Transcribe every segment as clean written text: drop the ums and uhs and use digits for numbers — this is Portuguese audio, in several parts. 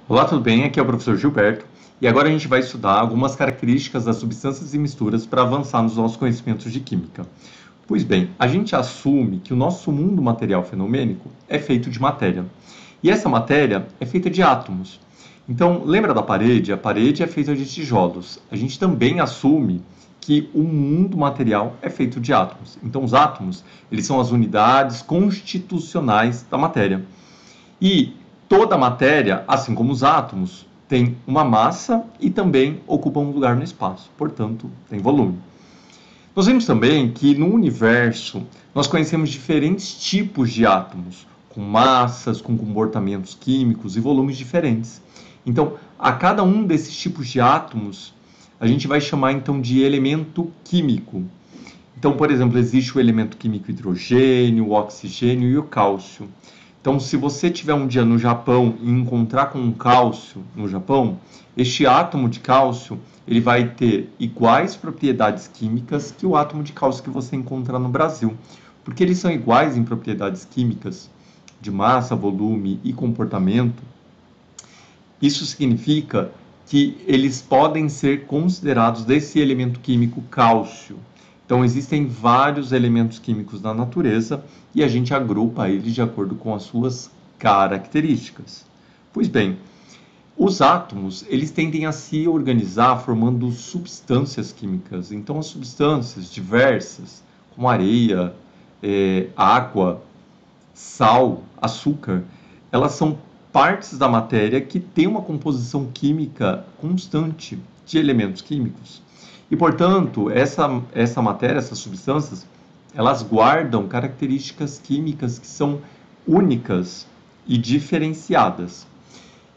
Olá, tudo bem? Aqui é o professor Gilberto e agora a gente vai estudar algumas características das substâncias e misturas para avançar nos nossos conhecimentos de química. Pois bem, a gente assume que o nosso mundo material fenomênico é feito de matéria e essa matéria é feita de átomos. Então, lembra da parede? A parede é feita de tijolos. A gente também assume que o mundo material é feito de átomos. Então, os átomos, eles são as unidades constitucionais da matéria. E toda matéria, assim como os átomos, tem uma massa e também ocupa um lugar no espaço, portanto, tem volume. Nós vimos também que no universo nós conhecemos diferentes tipos de átomos, com massas, com comportamentos químicos e volumes diferentes. Então, a cada um desses tipos de átomos, a gente vai chamar então de elemento químico. Então, por exemplo, existe o elemento químico hidrogênio, o oxigênio e o cálcio. Então, se você tiver um dia no Japão e encontrar com um cálcio no Japão, este átomo de cálcio ele vai ter iguais propriedades químicas que o átomo de cálcio que você encontrar no Brasil, porque eles são iguais em propriedades químicas de massa, volume e comportamento. Isso significa que eles podem ser considerados desse elemento químico cálcio. Então, existem vários elementos químicos na natureza e a gente agrupa eles de acordo com as suas características. Pois bem, os átomos, eles tendem a se organizar formando substâncias químicas. Então, as substâncias diversas, como areia, água, sal, açúcar, elas são partes da matéria que têm uma composição química constante de elementos químicos. E, portanto, essa matéria, essas substâncias, elas guardam características químicas que são únicas e diferenciadas.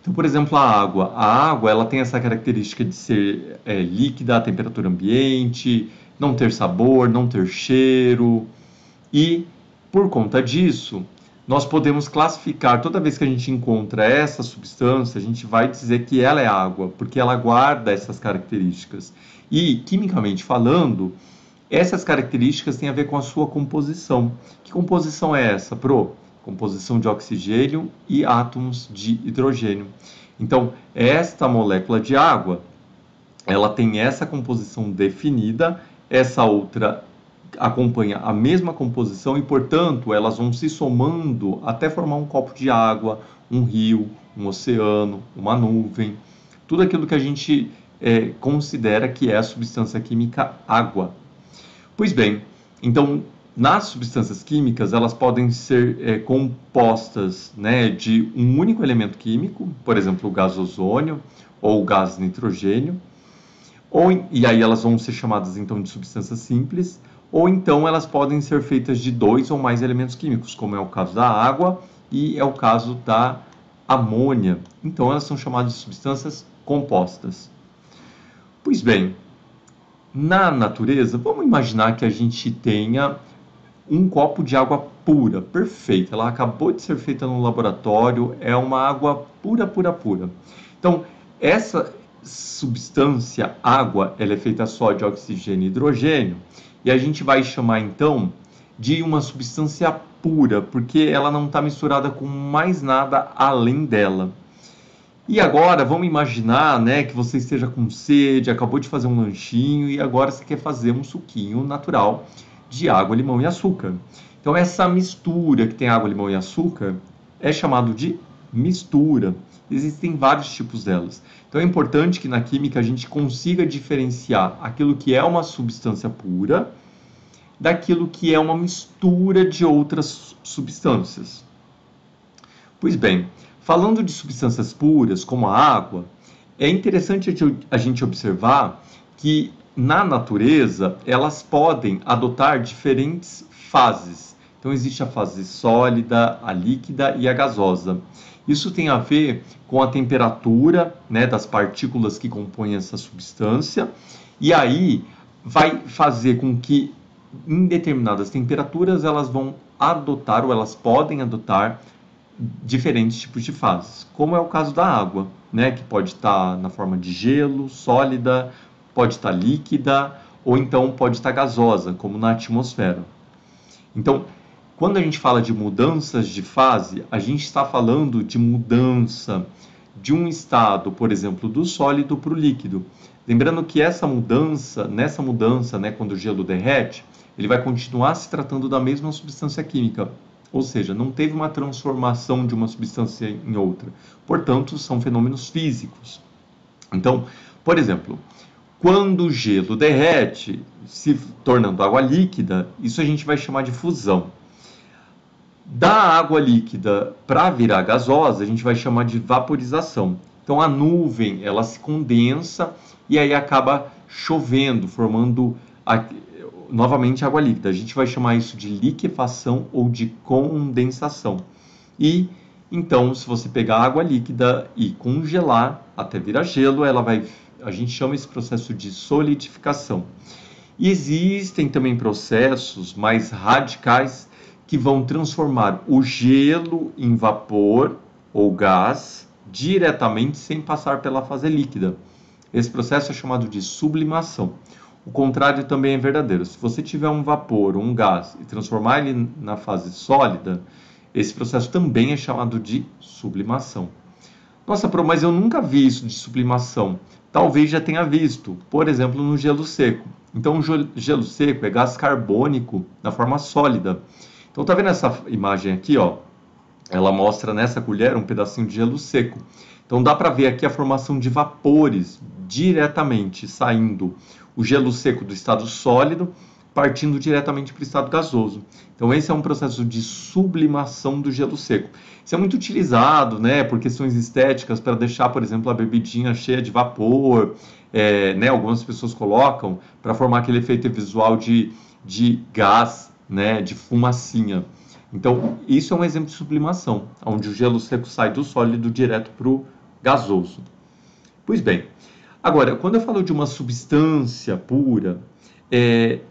Então, por exemplo, a água ela tem essa característica de ser líquida à temperatura ambiente, não ter sabor, não ter cheiro, e por conta disso, nós podemos classificar, toda vez que a gente encontra essa substância, a gente vai dizer que ela é água, porque ela guarda essas características. E, quimicamente falando, essas características têm a ver com a sua composição. Que composição é essa, Pro? Composição de oxigênio e átomos de hidrogênio. Então, esta molécula de água, ela tem essa composição definida, essa outra acompanha a mesma composição e, portanto, elas vão se somando até formar um copo de água, um rio, um oceano, uma nuvem, tudo aquilo que a gente considera que é a substância química água. Pois bem, então, nas substâncias químicas, elas podem ser compostas, né, de um único elemento químico, por exemplo, o gás ozônio ou o gás nitrogênio, e aí elas vão ser chamadas então de substâncias simples, ou então elas podem ser feitas de dois ou mais elementos químicos, como é o caso da água e é o caso da amônia. Então elas são chamadas de substâncias compostas. Pois bem, na natureza, vamos imaginar que a gente tenha um copo de água pura, perfeita. Ela acabou de ser feita no laboratório, é uma água pura, pura, pura. Então, essa substância, água, ela é feita só de oxigênio e hidrogênio, e a gente vai chamar então de uma substância pura, porque ela não está misturada com mais nada além dela. E agora, vamos imaginar, né, que você esteja com sede, acabou de fazer um lanchinho e agora você quer fazer um suquinho natural de água, limão e açúcar. Então, essa mistura que tem água, limão e açúcar é chamado de mistura. Existem vários tipos delas. Então, é importante que na química a gente consiga diferenciar aquilo que é uma substância pura daquilo que é uma mistura de outras substâncias. Pois bem, falando de substâncias puras, como a água, é interessante a gente observar que na natureza elas podem adotar diferentes fases. Então existe a fase sólida, a líquida e a gasosa. Isso tem a ver com a temperatura, né, das partículas que compõem essa substância, e aí vai fazer com que em determinadas temperaturas elas vão adotar ou elas podem adotar diferentes tipos de fases, como é o caso da água, né, que pode estar na forma de gelo, sólida, pode estar líquida ou então pode estar gasosa, como na atmosfera. Então, quando a gente fala de mudanças de fase, a gente está falando de mudança de um estado, por exemplo, do sólido para o líquido. Lembrando que nessa mudança, né, quando o gelo derrete, ele vai continuar se tratando da mesma substância química, ou seja, não teve uma transformação de uma substância em outra. Portanto, são fenômenos físicos. Então, por exemplo, quando o gelo derrete, se tornando água líquida, isso a gente vai chamar de fusão. Da água líquida para virar gasosa, a gente vai chamar de vaporização. Então a nuvem, ela se condensa e aí acaba chovendo, formando novamente água líquida. A gente vai chamar isso de liquefação ou de condensação. E então, se você pegar água líquida e congelar até virar gelo, a gente chama esse processo de solidificação. E existem também processos mais radicais que vão transformar o gelo em vapor ou gás diretamente sem passar pela fase líquida. Esse processo é chamado de sublimação. O contrário também é verdadeiro. Se você tiver um vapor ou um gás e transformar ele na fase sólida, esse processo também é chamado de sublimação. Nossa, mas eu nunca vi isso de sublimação. Talvez já tenha visto, por exemplo, no gelo seco. Então, o gelo seco é gás carbônico na forma sólida. Então, tá vendo essa imagem aqui, ó? Ela mostra nessa colher um pedacinho de gelo seco. Então, dá para ver aqui a formação de vapores diretamente saindo o gelo seco do estado sólido, partindo diretamente para o estado gasoso. Então, esse é um processo de sublimação do gelo seco. Isso é muito utilizado, né, por questões estéticas, para deixar, por exemplo, a bebidinha cheia de vapor. Né, algumas pessoas colocam para formar aquele efeito visual de gás, né, de fumacinha. Então, isso é um exemplo de sublimação, onde o gelo seco sai do sólido direto para o gasoso. Pois bem, agora, quando eu falo de uma substância pura,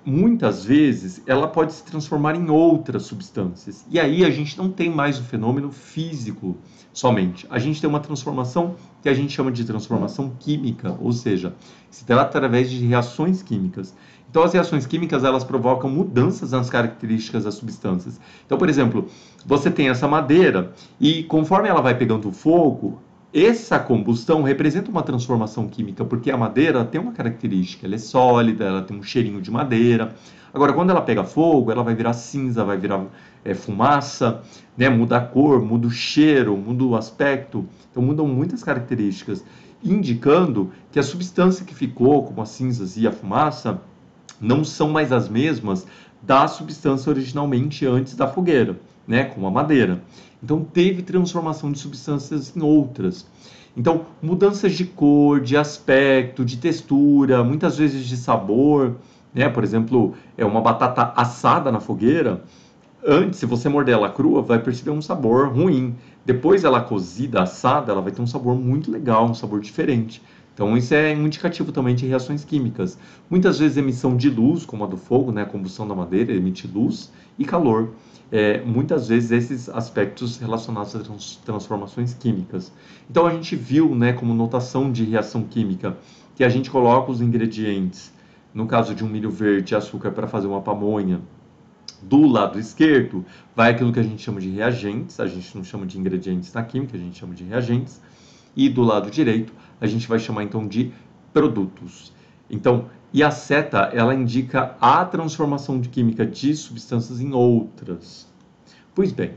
muitas vezes ela pode se transformar em outras substâncias. E aí a gente não tem mais o fenômeno físico somente. A gente tem uma transformação que a gente chama de transformação química, ou seja, se trata através de reações químicas. Então, as reações químicas, elas provocam mudanças nas características das substâncias. Então, por exemplo, você tem essa madeira e conforme ela vai pegando fogo, essa combustão representa uma transformação química, porque a madeira tem uma característica, ela é sólida, ela tem um cheirinho de madeira. Agora, quando ela pega fogo, ela vai virar cinza, vai virar fumaça, né? Muda a cor, muda o cheiro, muda o aspecto. Então, mudam muitas características, indicando que a substância que ficou, como as cinzas e a fumaça, não são mais as mesmas da substância originalmente antes da fogueira, né, como a madeira. Então, teve transformação de substâncias em outras. Então, mudanças de cor, de aspecto, de textura, muitas vezes de sabor, né? Por exemplo, uma batata assada na fogueira, antes, se você morder ela crua, vai perceber um sabor ruim. Depois, ela cozida, assada, ela vai ter um sabor muito legal, um sabor diferente. Então, isso é um indicativo também de reações químicas. Muitas vezes, emissão de luz, como a do fogo, né? A combustão da madeira emite luz e calor. Muitas vezes, esses aspectos relacionados às transformações químicas. Então, a gente viu, né, como notação de reação química, que a gente coloca os ingredientes, no caso de um milho verde e açúcar para fazer uma pamonha. Do lado esquerdo, vai aquilo que a gente chama de reagentes, a gente não chama de ingredientes na química, a gente chama de reagentes. E do lado direito, a gente vai chamar então de produtos. Então, e a seta, ela indica a transformação de química de substâncias em outras. Pois bem,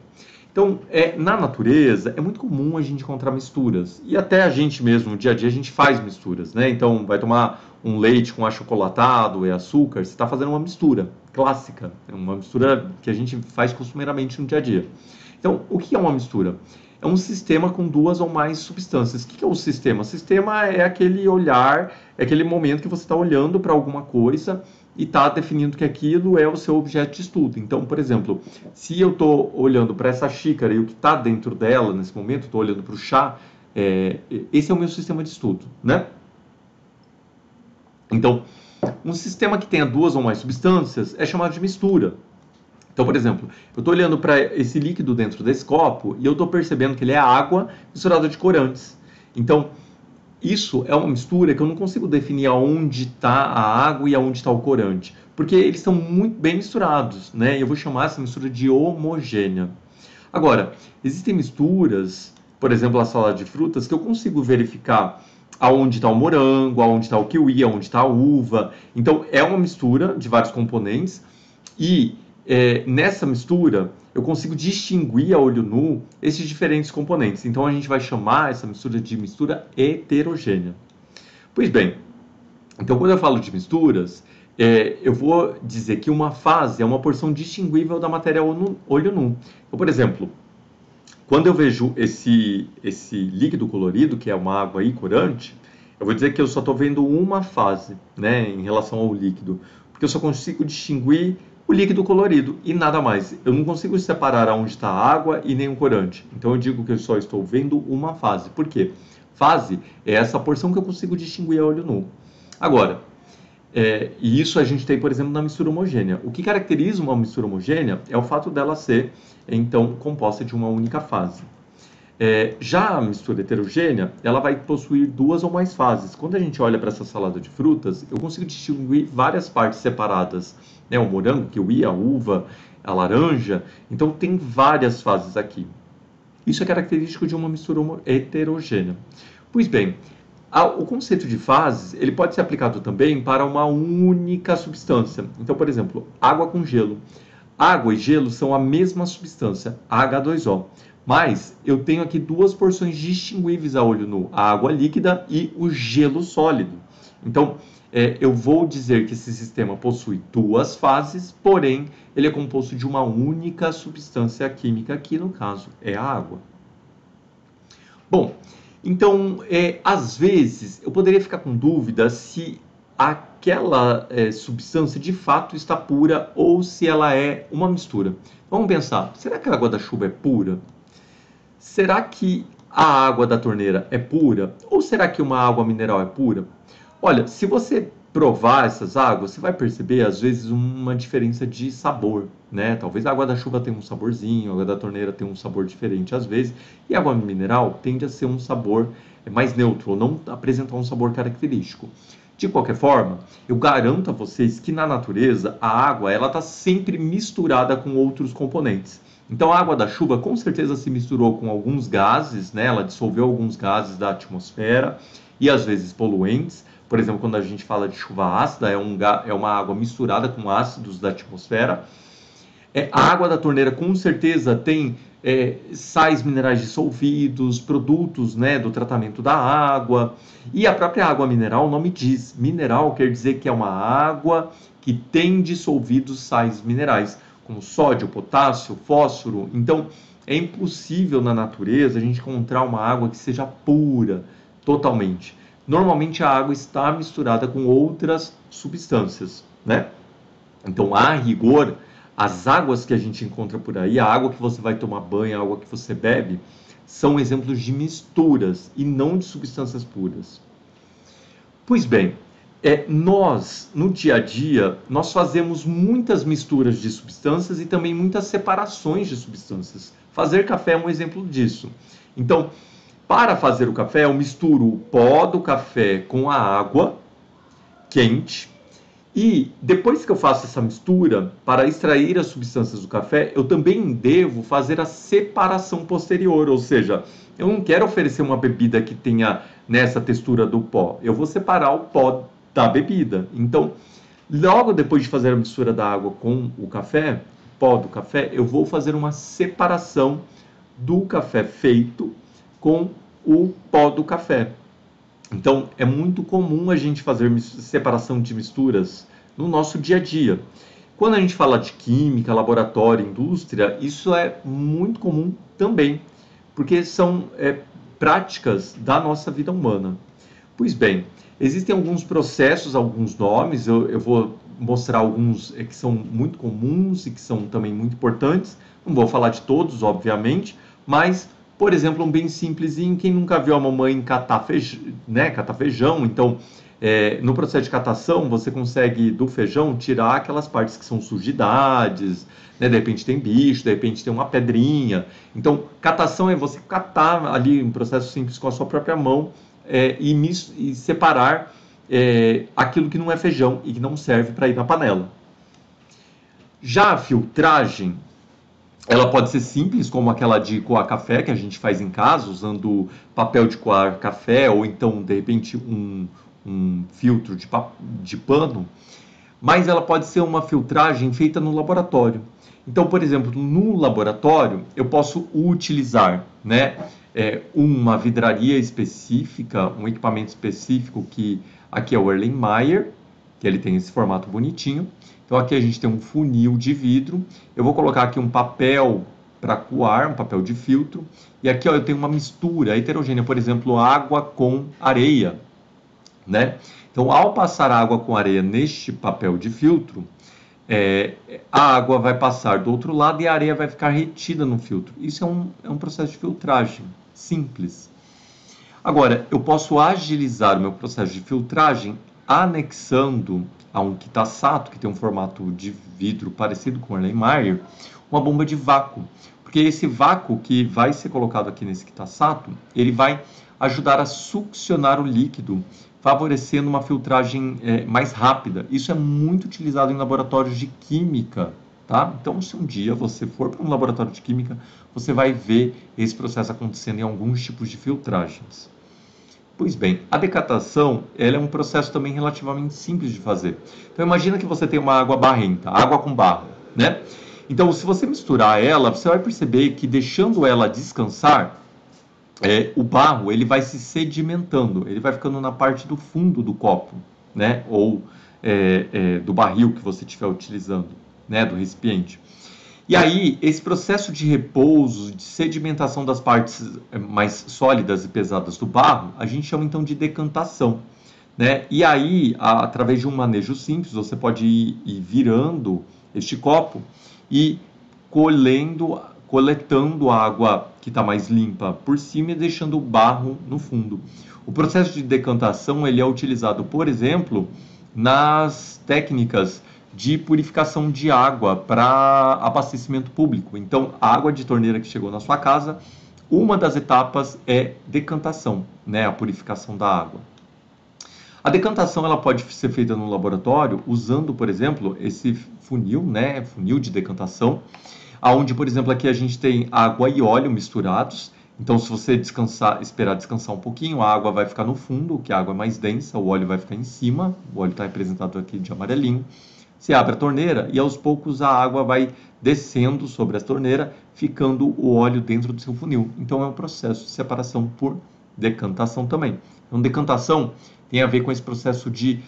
então, na natureza, é muito comum a gente encontrar misturas. E até a gente mesmo, no dia a dia, a gente faz misturas, né? Então, vai tomar um leite com achocolatado e açúcar, você está fazendo uma mistura clássica, uma mistura que a gente faz costumeiramente no dia a dia. Então, o que é uma mistura? É um sistema com duas ou mais substâncias. O que é o sistema? O sistema é aquele olhar, é aquele momento que você está olhando para alguma coisa e está definindo que aquilo é o seu objeto de estudo. Então, por exemplo, se eu estou olhando para essa xícara e o que está dentro dela nesse momento, estou olhando para o chá, esse é o meu sistema de estudo, né? Então, um sistema que tenha duas ou mais substâncias é chamado de mistura. Então, por exemplo, eu estou olhando para esse líquido dentro desse copo e eu estou percebendo que ele é água misturada de corantes. Então, isso é uma mistura que eu não consigo definir aonde está a água e aonde está o corante, porque eles estão muito bem misturados, né? Eu vou chamar essa mistura de homogênea. Agora, existem misturas por exemplo, a salada de frutas, que eu consigo verificar aonde está o morango, aonde está o kiwi, aonde está a uva. Então, é uma mistura de vários componentes e nessa mistura eu consigo distinguir a olho nu esses diferentes componentes. Então, a gente vai chamar essa mistura de mistura heterogênea. Pois bem, então quando eu falo de misturas, eu vou dizer que uma fase é uma porção distinguível da matéria olho nu. Então, por exemplo, quando eu vejo esse líquido colorido, que é uma água aí corante, eu vou dizer que eu só estou vendo uma fase, né, em relação ao líquido, porque eu só consigo distinguir o líquido colorido e nada mais. Eu não consigo separar onde está a água e nem o corante. Então eu digo que eu só estou vendo uma fase. Por quê? Fase é essa porção que eu consigo distinguir a olho nu. Agora, e isso a gente tem, por exemplo, na mistura homogênea. O que caracteriza uma mistura homogênea é o fato dela ser, então, composta de uma única fase. Já a mistura heterogênea, ela vai possuir duas ou mais fases. Quando a gente olha para essa salada de frutas, eu consigo distinguir várias partes separadas, né? O morango, o kiwi, a uva, a laranja. Então, tem várias fases aqui. Isso é característico de uma mistura heterogênea. Pois bem, o conceito de fases, ele pode ser aplicado também para uma única substância. Então, por exemplo, água com gelo. Água e gelo são a mesma substância, H2O. Mas eu tenho aqui duas porções distinguíveis a olho nu, a água líquida e o gelo sólido. Então, eu vou dizer que esse sistema possui duas fases, porém, ele é composto de uma única substância química, que no caso é a água. Bom, então, às vezes, eu poderia ficar com dúvida se aquela substância de fato está pura ou se ela é uma mistura. Vamos pensar, será que a água da chuva é pura? Será que a água da torneira é pura? Ou será que uma água mineral é pura? Olha, se você provar essas águas, você vai perceber, às vezes, uma diferença de sabor, né? Talvez a água da chuva tenha um saborzinho, a água da torneira tenha um sabor diferente às vezes, e a água mineral tende a ser um sabor mais neutro, ou não apresentar um sabor característico. De qualquer forma, eu garanto a vocês que na natureza, a água ela está sempre misturada com outros componentes. Então, a água da chuva com certeza se misturou com alguns gases, né? Ela dissolveu alguns gases da atmosfera e às vezes poluentes. Por exemplo, quando a gente fala de chuva ácida, é uma água misturada com ácidos da atmosfera. A água da torneira com certeza tem sais minerais dissolvidos, produtos, né, do tratamento da água. E a própria água mineral, o nome diz, mineral quer dizer que é uma água que tem dissolvidos sais minerais, como sódio, potássio, fósforo. Então, é impossível na natureza a gente encontrar uma água que seja pura, totalmente. Normalmente a água está misturada com outras substâncias, né? Então, a rigor, as águas que a gente encontra por aí, a água que você vai tomar banho, a água que você bebe, são exemplos de misturas e não de substâncias puras. Pois bem, nós, no dia a dia, nós fazemos muitas misturas de substâncias e também muitas separações de substâncias. Fazer café é um exemplo disso. Então, para fazer o café, eu misturo o pó do café com a água quente e depois que eu faço essa mistura, para extrair as substâncias do café, eu também devo fazer a separação posterior, ou seja, eu não quero oferecer uma bebida que tenha nessa textura do pó, eu vou separar o pó da bebida. Então, logo depois de fazer a mistura da água com o café, pó do café, eu vou fazer uma separação do café feito com o pó do café. Então, é muito comum a gente fazer separação de misturas no nosso dia a dia. Quando a gente fala de química, laboratório, indústria, isso é muito comum também, porque são práticas da nossa vida humana. Pois bem, existem alguns processos, alguns nomes, eu vou mostrar alguns que são muito comuns e que são também muito importantes. Não vou falar de todos, obviamente, mas, por exemplo, um bem simplesinho, quem nunca viu a mamãe catar feijão, então, no processo de catação, você consegue do feijão tirar aquelas partes que são sujidades, né? De repente tem bicho, de repente tem uma pedrinha. Então, catação é você catar ali um processo simples com a sua própria mão e separar aquilo que não é feijão e que não serve para ir na panela. Já a filtragem Ela pode ser simples, como aquela de coar café que a gente faz em casa, usando papel de coar café ou então, de repente, um filtro de pano, mas ela pode ser uma filtragem feita no laboratório. Então, por exemplo, no laboratório, eu posso utilizar, né, uma vidraria específica, um equipamento específico que aqui é o Erlenmeyer, que ele tem esse formato bonitinho. Então aqui a gente tem um funil de vidro. Eu vou colocar aqui um papel para coar, um papel de filtro. E aqui ó, eu tenho uma mistura heterogênea, por exemplo, água com areia, né? Então, ao passar água com areia neste papel de filtro, a água vai passar do outro lado e a areia vai ficar retida no filtro. Isso é um processo de filtragem simples. Agora, eu posso agilizar o meu processo de filtragem anexando a um Kitasato, que tem um formato de vidro parecido com o Erlenmeyer, uma bomba de vácuo. Porque esse vácuo que vai ser colocado aqui nesse Kitasato, ele vai ajudar a succionar o líquido, favorecendo uma filtragem mais rápida. Isso é muito utilizado em laboratórios de química, tá? Então, se um dia você for para um laboratório de química, você vai ver esse processo acontecendo em alguns tipos de filtragens. Pois bem, a decantação ela é um processo também relativamente simples de fazer. Então, imagina que você tem uma água barrenta, água com barro, né? Então, se você misturar ela, você vai perceber que deixando ela descansar, o barro ele vai se sedimentando, ele vai ficando na parte do fundo do copo, né? Ou do barril que você estiver utilizando, né? Do recipiente. E aí, esse processo de repouso, de sedimentação das partes mais sólidas e pesadas do barro, a gente chama então de decantação, né? E aí, através de um manejo simples, você pode ir virando este copo e coletando a água que está mais limpa por cima e deixando o barro no fundo. O processo de decantação ele é utilizado, por exemplo, nas técnicas de purificação de água para abastecimento público. Então, a água de torneira que chegou na sua casa, uma das etapas é decantação, né, a purificação da água. A decantação ela pode ser feita no laboratório usando, por exemplo, esse funil, né, funil de decantação, aonde, por exemplo, aqui a gente tem água e óleo misturados. Então, se você esperar descansar um pouquinho, a água vai ficar no fundo, que a água é mais densa, o óleo vai ficar em cima, o óleo está representado aqui de amarelinho. Você abre a torneira e aos poucos a água vai descendo sobre a torneira, ficando o óleo dentro do seu funil. Então é um processo de separação por decantação também. Então decantação tem a ver com esse processo de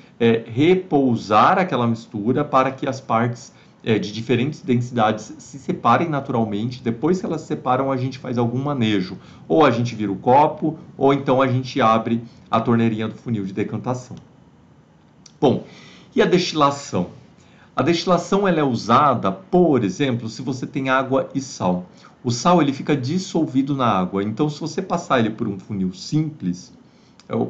repousar aquela mistura para que as partes de diferentes densidades se separem naturalmente. Depois que elas se separam, a gente faz algum manejo. Ou a gente vira o copo, ou então a gente abre a torneirinha do funil de decantação. Bom, e a destilação? A destilação ela é usada, por exemplo, se você tem água e sal. O sal ele fica dissolvido na água, então se você passar ele por um funil simples,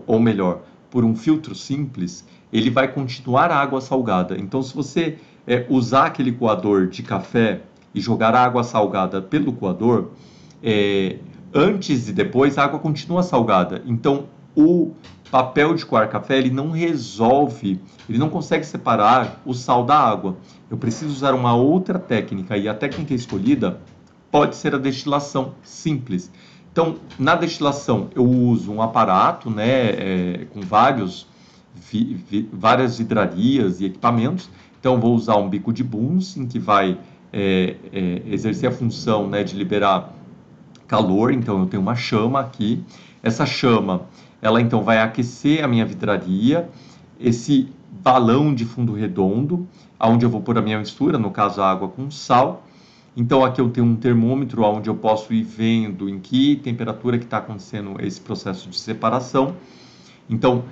ou melhor, por um filtro simples, ele vai continuar a água salgada. Então se você usar aquele coador de café e jogar a água salgada pelo coador, antes e depois a água continua salgada. Então o papel de coar café ele não resolve, ele não consegue separar o sal da água. Eu preciso usar uma outra técnica e a técnica escolhida pode ser a destilação simples. Então, na destilação eu uso um aparato, né, com várias vidrarias e equipamentos. Então, vou usar um bico de Bunsen que vai exercer a função, né, de liberar calor. Então, eu tenho uma chama aqui. Essa chama ela então vai aquecer a minha vidraria, esse balão de fundo redondo, onde eu vou pôr a minha mistura, no caso a água com sal. Então aqui eu tenho um termômetro onde eu posso ir vendo em que temperatura que está acontecendo esse processo de separação. Então,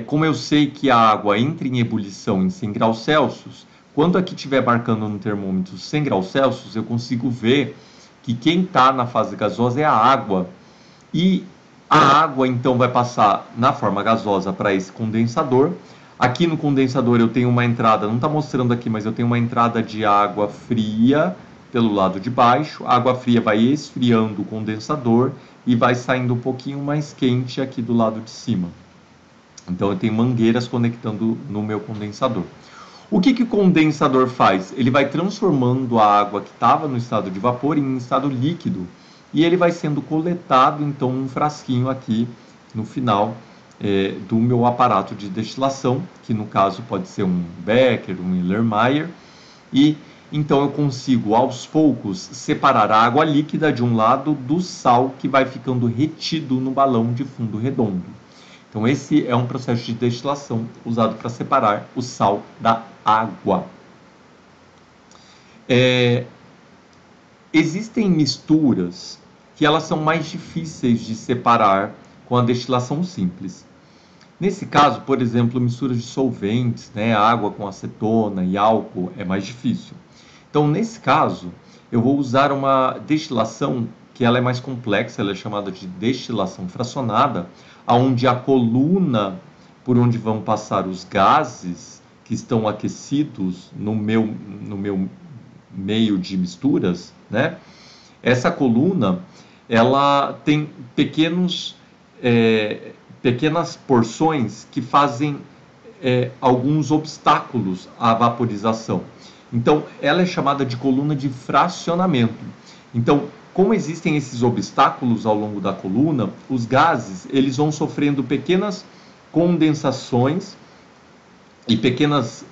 como eu sei que a água entra em ebulição em 100 graus Celsius, quando aqui estiver marcando no termômetro 100 graus Celsius, eu consigo ver que quem está na fase gasosa é a água. E a água, então, vai passar na forma gasosa para esse condensador. Aqui no condensador eu tenho uma entrada, não está mostrando aqui, mas eu tenho uma entrada de água fria pelo lado de baixo. A água fria vai esfriando o condensador e vai saindo um pouquinho mais quente aqui do lado de cima. Então eu tenho mangueiras conectando no meu condensador. O que o condensador faz? Ele vai transformando a água que estava no estado de vapor em estado líquido e ele vai sendo coletado então num frasquinho aqui no final do meu aparato de destilação, que no caso pode ser um Becker, um Erlenmeyer, e então eu consigo aos poucos separar a água líquida de um lado do sal que vai ficando retido no balão de fundo redondo. Então esse é um processo de destilação usado para separar o sal da água. Existem misturas que elas são mais difíceis de separar com a destilação simples. Nesse caso, por exemplo, misturas de solventes, né, água com acetona e álcool é mais difícil. Então, nesse caso, eu vou usar uma destilação que ela é mais complexa, ela é chamada de destilação fracionada, onde a coluna por onde vão passar os gases que estão aquecidos no meu meio de misturas, né? Essa coluna, ela tem pequenas porções que fazem alguns obstáculos à vaporização. Então, ela é chamada de coluna de fracionamento. Então, como existem esses obstáculos ao longo da coluna, os gases eles vão sofrendo pequenas condensações e pequenas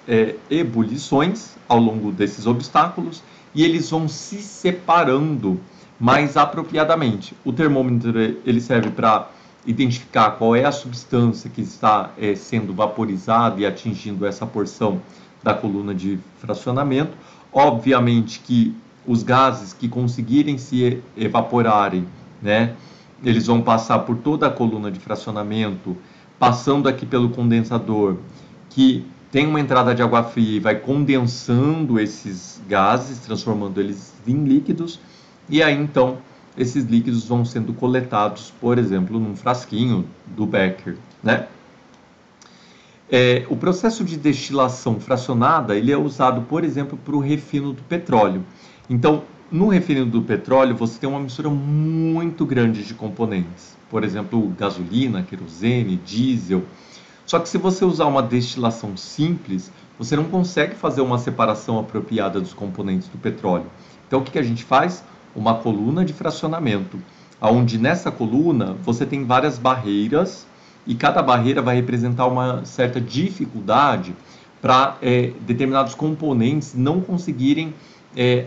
ebulições ao longo desses obstáculos e eles vão se separando mais apropriadamente. O termômetro ele serve para identificar qual é a substância que está sendo vaporizada e atingindo essa porção da coluna de fracionamento. Obviamente que os gases que conseguirem se evaporarem, né, eles vão passar por toda a coluna de fracionamento, passando aqui pelo condensador, que tem uma entrada de água fria e vai condensando esses gases, transformando eles em líquidos, e aí então esses líquidos vão sendo coletados, por exemplo, num frasquinho do Becker, né? O processo de destilação fracionada ele é usado, por exemplo, para o refino do petróleo. Então, no refino do petróleo, você tem uma mistura muito grande de componentes. Por exemplo, gasolina, querosene, diesel. Só que se você usar uma destilação simples, você não consegue fazer uma separação apropriada dos componentes do petróleo. Então, o que a gente faz? Uma coluna de fracionamento, onde nessa coluna você tem várias barreiras e cada barreira vai representar uma certa dificuldade para determinados componentes não conseguirem,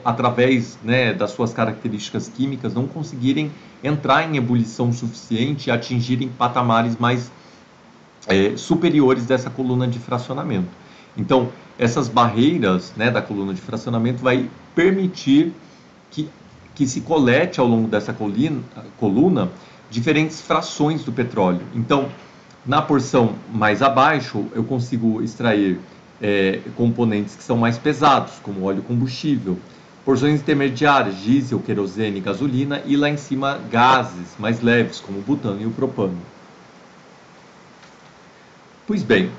através, né, das suas características químicas, não conseguirem entrar em ebulição suficiente e atingirem patamares mais superiores dessa coluna de fracionamento. Então, essas barreiras, né, da coluna de fracionamento vai permitir que se colete ao longo dessa coluna diferentes frações do petróleo. Então, na porção mais abaixo, eu consigo extrair componentes que são mais pesados, como óleo combustível, porções intermediárias, diesel, querosene, gasolina, e lá em cima gases mais leves, como o butano e o propano. Pois bem,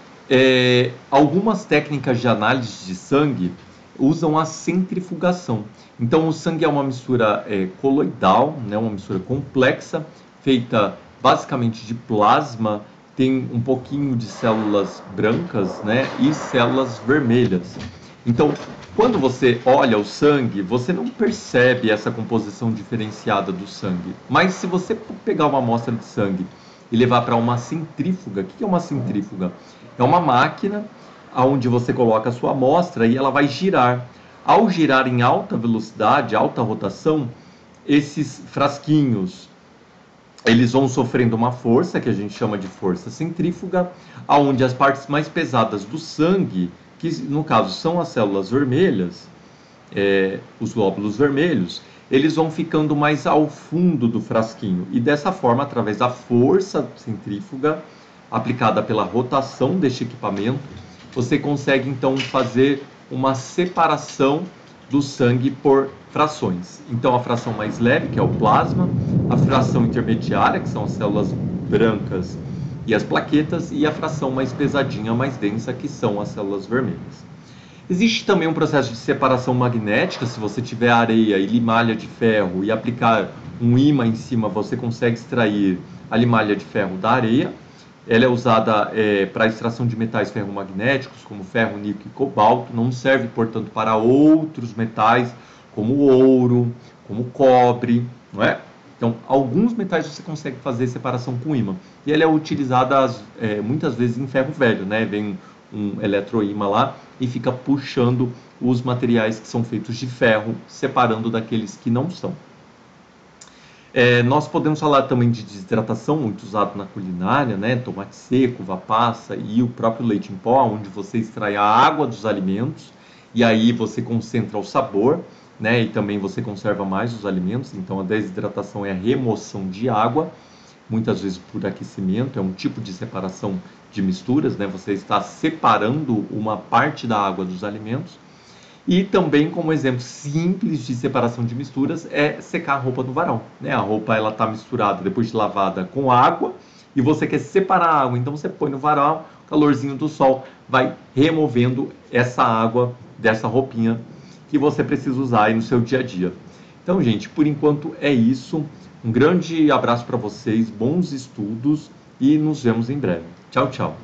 algumas técnicas de análise de sangue usam a centrifugação. Então, o sangue é uma mistura coloidal, né, uma mistura complexa, feita basicamente de plasma, tem um pouquinho de células brancas, né, e células vermelhas. Então, quando você olha o sangue, você não percebe essa composição diferenciada do sangue. Mas se você pegar uma amostra de sangue e levar para uma centrífuga, o que é uma centrífuga? É uma máquina onde você coloca a sua amostra e ela vai girar. Ao girar em alta velocidade, alta rotação, esses frasquinhos eles vão sofrendo uma força, que a gente chama de força centrífuga, onde as partes mais pesadas do sangue, que no caso são as células vermelhas, os glóbulos vermelhos, eles vão ficando mais ao fundo do frasquinho. E dessa forma, através da força centrífuga, aplicada pela rotação deste equipamento, você consegue então fazer uma separação do sangue por frações. Então, a fração mais leve, que é o plasma, a fração intermediária, que são as células brancas e as plaquetas, e a fração mais pesadinha, mais densa, que são as células vermelhas. Existe também um processo de separação magnética. Se você tiver areia e limalha de ferro e aplicar um ímã em cima, você consegue extrair a limalha de ferro da areia. Ela é usada para extração de metais ferromagnéticos, como ferro, níquel e cobalto. Não serve, portanto, para outros metais, como ouro, como cobre, não é? Então, alguns metais você consegue fazer separação com ímã. E ela é utilizada muitas vezes em ferro velho, né? Vem um eletroímã lá e fica puxando os materiais que são feitos de ferro, separando daqueles que não são. Nós podemos falar também de desidratação, muito usado na culinária, né? Tomate seco, uva passa e o próprio leite em pó, onde você extrai a água dos alimentos e aí você concentra o sabor, né? E também você conserva mais os alimentos. Então a desidratação é a remoção de água, muitas vezes por aquecimento, é um tipo de separação de misturas, né? Você está separando uma parte da água dos alimentos. E também, como exemplo simples de separação de misturas, é secar a roupa no varal, né? A roupa ela está misturada depois de lavada com água e você quer separar a água, então você põe no varal, o calorzinho do sol vai removendo essa água dessa roupinha que você precisa usar aí no seu dia a dia. Então, gente, por enquanto é isso. Um grande abraço para vocês, bons estudos e nos vemos em breve. Tchau, tchau.